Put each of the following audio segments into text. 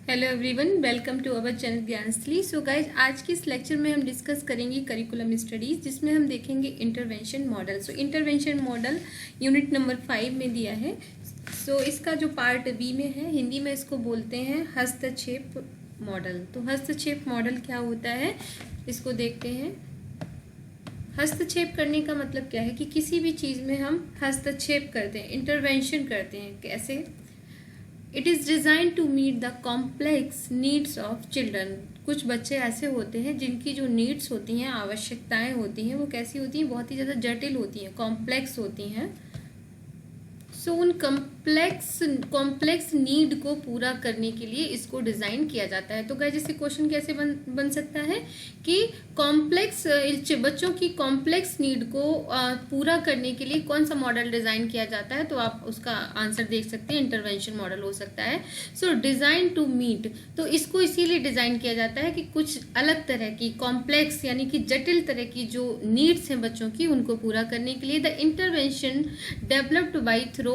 Hello everyone, welcome to our channel Gyansthali. So guys, आज की इस लेक्चर में हम डिस्कस करेंगे करिकुलम स्टडीज़, जिसमें हम देखेंगे इंटरवेंशन मॉडल। सो इंटरवेंशन मॉडल यूनिट नंबर 5 में दिया है। सो इसका जो पार्ट बी में है, हिंदी में इसको बोलते हैं हस्तक्षेप मॉडल। तो हस्तक्षेप मॉडल क्या होता है, इसको देखते हैं। हस्तक्षेप करने का मतलब क्या है कि किसी भी चीज़ में हम हस्तक्षेप करते हैं, इंटरवेंशन करते हैं। कैसे? It is design to meet the complex needs of children. कुछ बच्चे ऐसे होते हैं जिनकी जो नीड्स होती हैं, आवश्यकताएं होती हैं, वो कैसी होती हैं? बहुत ही ज़्यादा जटिल होती हैं, कॉम्प्लेक्स होती हैं। सो उन कॉम्प्लेक्स नीड को पूरा करने के लिए इसको डिज़ाइन किया जाता है। तो गाइस, जैसे क्वेश्चन कैसे बन सकता है कि कॉम्प्लेक्स बच्चों की कॉम्प्लेक्स नीड को पूरा करने के लिए कौन सा मॉडल डिज़ाइन किया जाता है, तो आप उसका आंसर देख सकते हैं, इंटरवेंशन मॉडल हो सकता है। सो डिज़ाइन टू मीट, तो इसको इसीलिए डिज़ाइन किया जाता है कि कुछ अलग तरह की कॉम्प्लेक्स यानी कि जटिल तरह की जो नीड्स हैं बच्चों की, उनको पूरा करने के लिए the intervention developed by through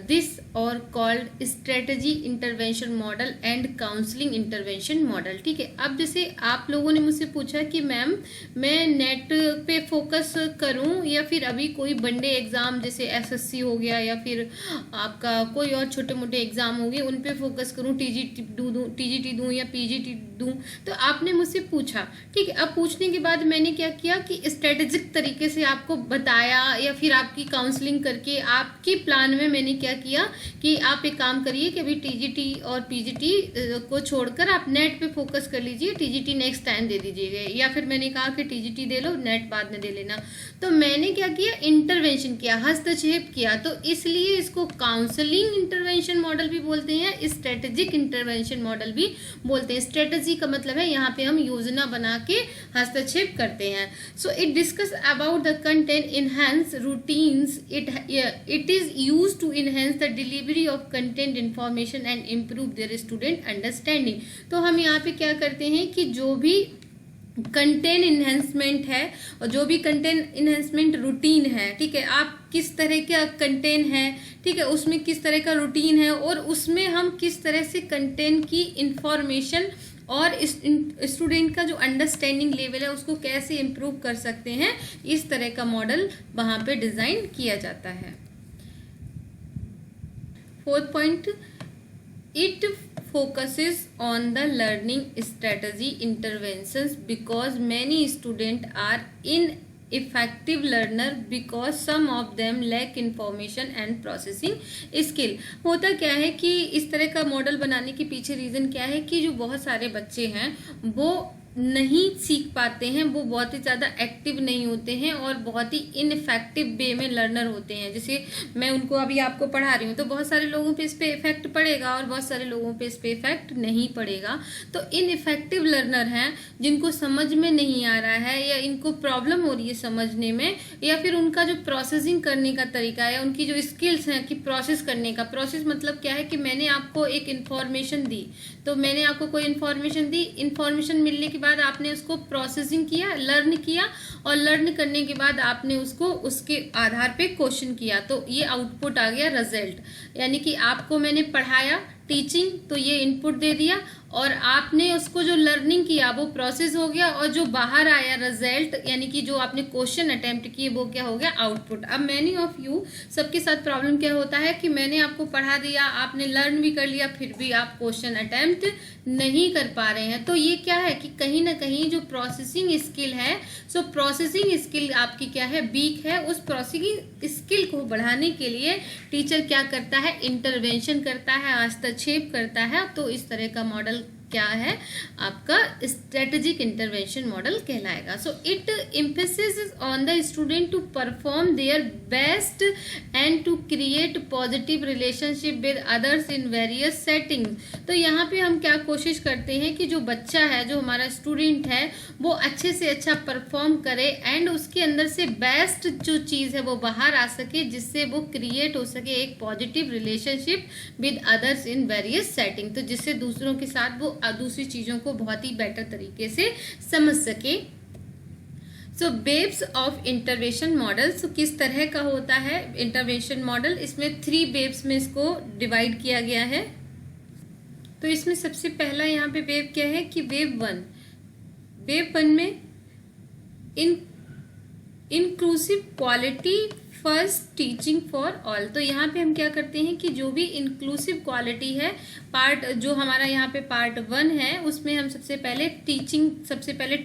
this or called strategy intervention model and counseling intervention model। ठीक है। अब जैसे आप लोगों ने मुझसे पूछा कि मैम मैं नेट पे फोकस करूं या फिर अभी कोई वनडे एग्जाम जैसे एसएससी हो गया या फिर आपका कोई और छोटे मोटे एग्जाम हो गए, उन पे फोकस करूं, टीजीटी दूं या पीजीटी दूं। तो आपने मुझसे पूछा, ठीक है। अब पूछने के बाद मैंने क्या किया कि स्ट्रेटेजिक तरीके से आपको बताया या फिर आपकी काउंसलिंग करके आपकी प्लान में मैंने क्या किया कि आप एक काम करिए कि अभी टीजीटी और पीजीटी को छोड़कर आप नेट पे फोकस कर लीजिए, टीजीटी नेक्स्ट टाइम दे दीजिएगा, या फिर मैंने कहा कि टीजीटी दे लो, नेट बाद में दे लेना। तो मैंने क्या किया? इंटरवेंशन किया, हस्तक्षेप किया। तो इसलिए इसको काउंसलिंग इंटरवेंशन मॉडल भी बोलते हैं, स्ट्रेटेजिक इंटरवेंशन मॉडल भी बोलते हैं। स्ट्रेटेजी का मतलब है यहाँ पे हम योजना बना के हस्तक्षेप करते हैं। So it discuss about the content, enhance routines, it is use to enhance the delivery of content information and improve their student understanding। तो हम यहाँ पे क्या करते हैं कि जो भी कंटेंट इन्हेंसमेंट है और जो भी कंटेंट इन्हेंसमेंट रूटीन है, ठीक है, आप किस तरह का कंटेंट है, ठीक है, उसमें किस तरह का रूटीन है और उसमें हम किस तरह से कंटेंट की इंफॉर्मेशन और स्टूडेंट का जो अंडरस्टैंडिंग लेवल है उसको कैसे इम्प्रूव कर सकते हैं, इस तरह का मॉडल वहाँ पे डिज़ाइन किया जाता है। 4th point, it focuses on the learning strategy interventions because many students are ineffective learner because some of them lack information and processing skill। होता क्या है कि इस तरह का मॉडल बनाने के पीछे रीज़न क्या है कि जो बहुत सारे बच्चे हैं वो नहीं सीख पाते हैं, वो बहुत ही ज़्यादा एक्टिव नहीं होते हैं और बहुत ही इनफेक्टिव वे में लर्नर होते हैं। जैसे मैं उनको अभी आपको पढ़ा रही हूँ तो बहुत सारे लोगों पे इस पे इफेक्ट पड़ेगा और बहुत सारे लोगों पे इस पे इफेक्ट नहीं पड़ेगा। तो इनफेक्टिव लर्नर हैं जिनको समझ में नहीं आ रहा है या इनको प्रॉब्लम हो रही है समझने में, या फिर उनका जो प्रोसेसिंग करने का तरीका है, उनकी जो स्किल्स हैं कि प्रोसेस करने का, प्रोसेस मतलब क्या है कि मैंने आपको एक इन्फॉर्मेशन दी, तो मैंने आपको कोई इन्फॉर्मेशन दी, इन्फॉर्मेशन मिलने के बाद आपने उसको प्रोसेसिंग किया, लर्न किया, और लर्न करने के बाद आपने उसको उसके आधार पे क्वेश्चन किया, तो ये आउटपुट आ गया रिजल्ट। यानी कि आपको मैंने पढ़ाया, टीचिंग, तो ये इनपुट दे दिया और आपने उसको जो लर्निंग किया वो प्रोसेस हो गया, और जो बाहर आया रिजल्ट यानी कि जो आपने क्वेश्चन अटेम्प्ट किए वो क्या हो गया? आउटपुट। अब मैनी ऑफ यू सबके साथ प्रॉब्लम क्या होता है कि मैंने आपको पढ़ा दिया, आपने लर्न भी कर लिया, फिर भी आप क्वेश्चन अटेम्प्ट नहीं कर पा रहे हैं। तो ये क्या है कि कहीं ना कहीं जो प्रोसेसिंग स्किल है, सो प्रोसेसिंग स्किल आपकी क्या है? वीक है। उस प्रोसेसिंग स्किल को बढ़ाने के लिए टीचर क्या करता है? इंटरवेंशन करता है, हस्तक्षेप करता है। तो इस तरह का मॉडल क्या है? आपका स्ट्रेटेजिक इंटरवेंशन मॉडल कहलाएगा। So it emphasis on the student to perform their best and to create positive relationship with others in various settings. तो यहाँ पे हम क्या कोशिश करते हैं कि जो बच्चा है, जो हमारा स्टूडेंट है, वो अच्छे से अच्छा परफॉर्म करे एंड उसके अंदर से बेस्ट जो चीज़ है वो बाहर आ सके, जिससे वो क्रिएट हो सके एक positive relationship with others in various setting. तो जिससे दूसरों के साथ वो दूसरी चीज़ों को बहुत ही बेटर तरीके से समझ सके। सो बेब्स ऑफ इंटरवेंशन मॉडल, सो किस तरह का होता है इंटरवेंशन मॉडल? इसमें 3 बेब्स में इसको डिवाइड किया गया है। तो इसमें सबसे पहला यहाँ पे वेव क्या है कि वेव वन में inclusive quality first teaching for all. तो यहाँ पे हम क्या करते हैं कि जो भी इंक्लूसिव क्वालिटी है पार्ट, जो हमारा यहाँ पे पार्ट 1 है, उसमें हम सबसे पहले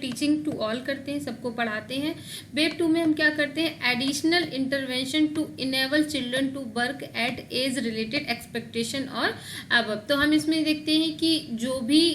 टीचिंग टू ऑल करते हैं, सबको पढ़ाते हैं। वेव 2 में हम क्या करते हैं, additional intervention to enable children to work at age related expectation और अबव। तो हम इसमें देखते हैं कि जो भी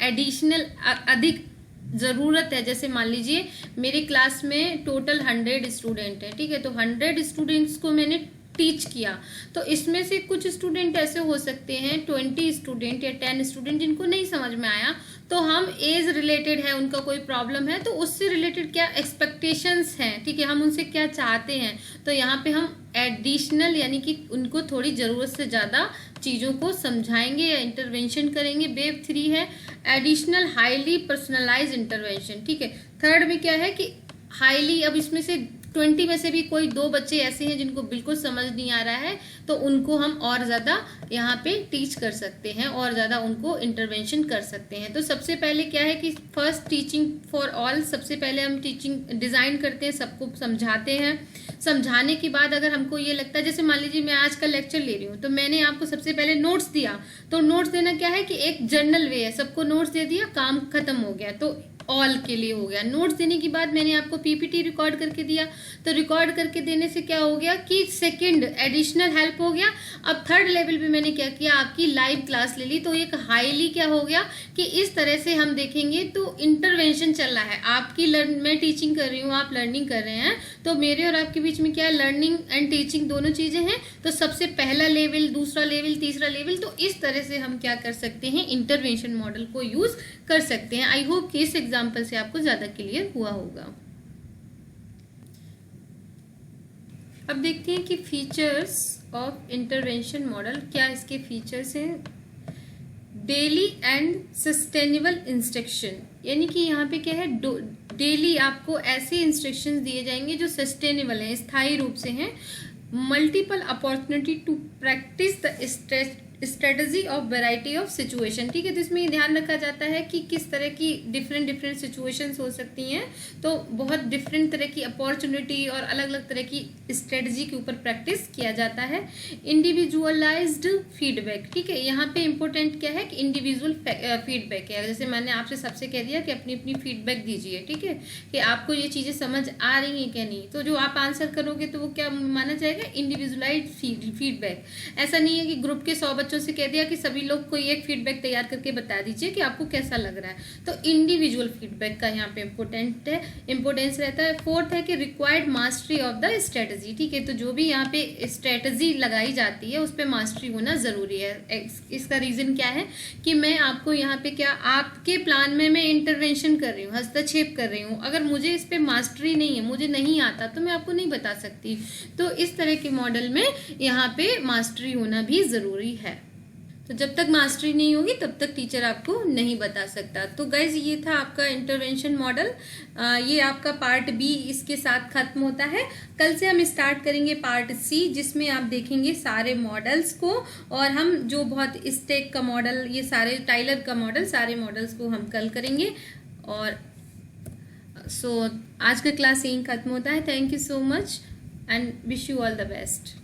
एडिशनल अधिक ज़रूरत है, जैसे मान लीजिए मेरी क्लास में टोटल 100 स्टूडेंट है, ठीक है, तो 100 स्टूडेंट्स को मैंने टीच किया, तो इसमें से कुछ स्टूडेंट ऐसे हो सकते हैं 20 स्टूडेंट या 10 स्टूडेंट जिनको नहीं समझ में आया, तो हम एज रिलेटेड है, उनका कोई प्रॉब्लम है, तो उससे रिलेटेड क्या एक्सपेक्टेशंस हैं, ठीक है, हम उनसे क्या चाहते हैं, तो यहाँ पे हम एडिशनल यानी कि उनको थोड़ी ज़रूरत से ज़्यादा चीज़ों को समझाएंगे या इंटरवेंशन करेंगे। वेव 3 है एडिशनल हाईली पर्सनलाइज इंटरवेंशन, ठीक है। थर्ड में क्या है कि हाईली, अब इसमें से 20 में से भी कोई 2 बच्चे ऐसे हैं जिनको बिल्कुल समझ नहीं आ रहा है, तो उनको हम और ज़्यादा यहाँ पे टीच कर सकते हैं और ज़्यादा उनको इंटरवेंशन कर सकते हैं। तो सबसे पहले क्या है कि फर्स्ट टीचिंग फॉर ऑल, सबसे पहले हम टीचिंग डिज़ाइन करते हैं, सबको समझाते हैं। समझाने के बाद अगर हमको ये लगता है, जैसे मान लीजिए मैं आज का लेक्चर ले रही हूँ, तो मैंने आपको सबसे पहले नोट्स दिया, तो नोट्स देना क्या है कि एक जर्नल वे है, सबको नोट्स दे दिया, काम खत्म हो गया, तो ऑल के लिए हो गया। नोट्स देने के बाद मैंने आपको पीपीटी रिकॉर्ड करके दिया, तो रिकॉर्ड करके देने से क्या हो गया कि सेकंड एडिशनल हेल्प हो गया। अब थर्ड लेवल पे मैंने क्या किया, आपकी लाइव क्लास ले ली, तो एक हाईली क्या हो गया कि इस तरह से हम देखेंगे तो इंटरवेंशन चल रहा है, आपकी मैं टीचिंग कर रही हूँ, आप लर्निंग कर रहे हैं, तो मेरे और आपके बीच में क्या है, लर्निंग एंड टीचिंग दोनों चीजें हैं। तो सबसे पहला लेवल, दूसरा लेवल, तीसरा लेवल, तो इस तरह से हम क्या कर सकते हैं, इंटरवेंशन मॉडल को यूज कर सकते हैं। आई होप कि इस एग्जाम्पल से आपको ज्यादा क्लियर हुआ होगा। अब देखते हैं कि फीचर्स ऑफ इंटरवेंशन मॉडल, क्या इसके फीचर्स हैं। डेली एंड सस्टेनेबल इंस्ट्रक्शन, यानी कि यहाँ पे क्या है, डेली आपको ऐसे इंस्ट्रक्शंस दिए जाएंगे जो सस्टेनेबल हैं, स्थायी रूप से हैं। Multiple opportunity to practice the strategy of variety of situation, ठीक है। तो इसमें ध्यान रखा जाता है कि किस तरह की डिफरेंट सिचुएशंस हो सकती हैं, तो बहुत डिफरेंट तरह की अपॉर्चुनिटी और अलग अलग तरह की स्ट्रेटजी के ऊपर प्रैक्टिस किया जाता है। इंडिविजुअलाइज्ड फीडबैक, ठीक है, यहाँ पे इंपॉर्टेंट क्या है कि इंडिविजुअल फीडबैक है। जैसे मैंने आपसे सबसे कह दिया कि अपनी अपनी फीडबैक दीजिए, ठीक है, कि आपको ये चीज़ें समझ आ रही हैं क्या नहीं, तो जो आप आंसर करोगे तो वो क्या माना जाएगा, इंडिविजुअलाइज्ड फीडबैक। ऐसा नहीं है कि ग्रुप के 100 बच्चों से कह दिया कि सभी लोग कोई एक फीडबैक तैयार करके बता दीजिए कि आपको कैसा लग रहा है, तो इंडिविजुअल फीडबैक का यहाँ पे इंपोर्टेंस रहता है। फोर्थ है कि required mastery of the strategy, ठीक है, तो जो भी यहाँ पे स्ट्रेटजी लगाई जाती है उस पर मास्टरी होना जरूरी है। इसका रीजन क्या है कि मैं आपको यहाँ पे क्या, आपके प्लान में मैं इंटरवेंशन कर रही हूँ, हस्तक्षेप कर रही हूँ, अगर मुझे इस पे मास्टरी नहीं है, मुझे नहीं आता, तो मैं आपको नहीं बता सकती। तो इस तरह के मॉडल में यहाँ पे मास्टरी होना भी जरूरी है। तो जब तक मास्टरी नहीं होगी तब तक टीचर आपको नहीं बता सकता। तो गाइज ये था आपका इंटरवेंशन मॉडल, ये आपका पार्ट बी इसके साथ खत्म होता है। कल से हम स्टार्ट करेंगे पार्ट सी, जिसमें आप देखेंगे सारे मॉडल्स को, और हम जो बहुत स्टेक का मॉडल, ये सारे टाइलर का मॉडल, सारे मॉडल्स को हम कल करेंगे। और सो आज का क्लास यहीं खत्म होता है। Thank you so much and wish you all the best.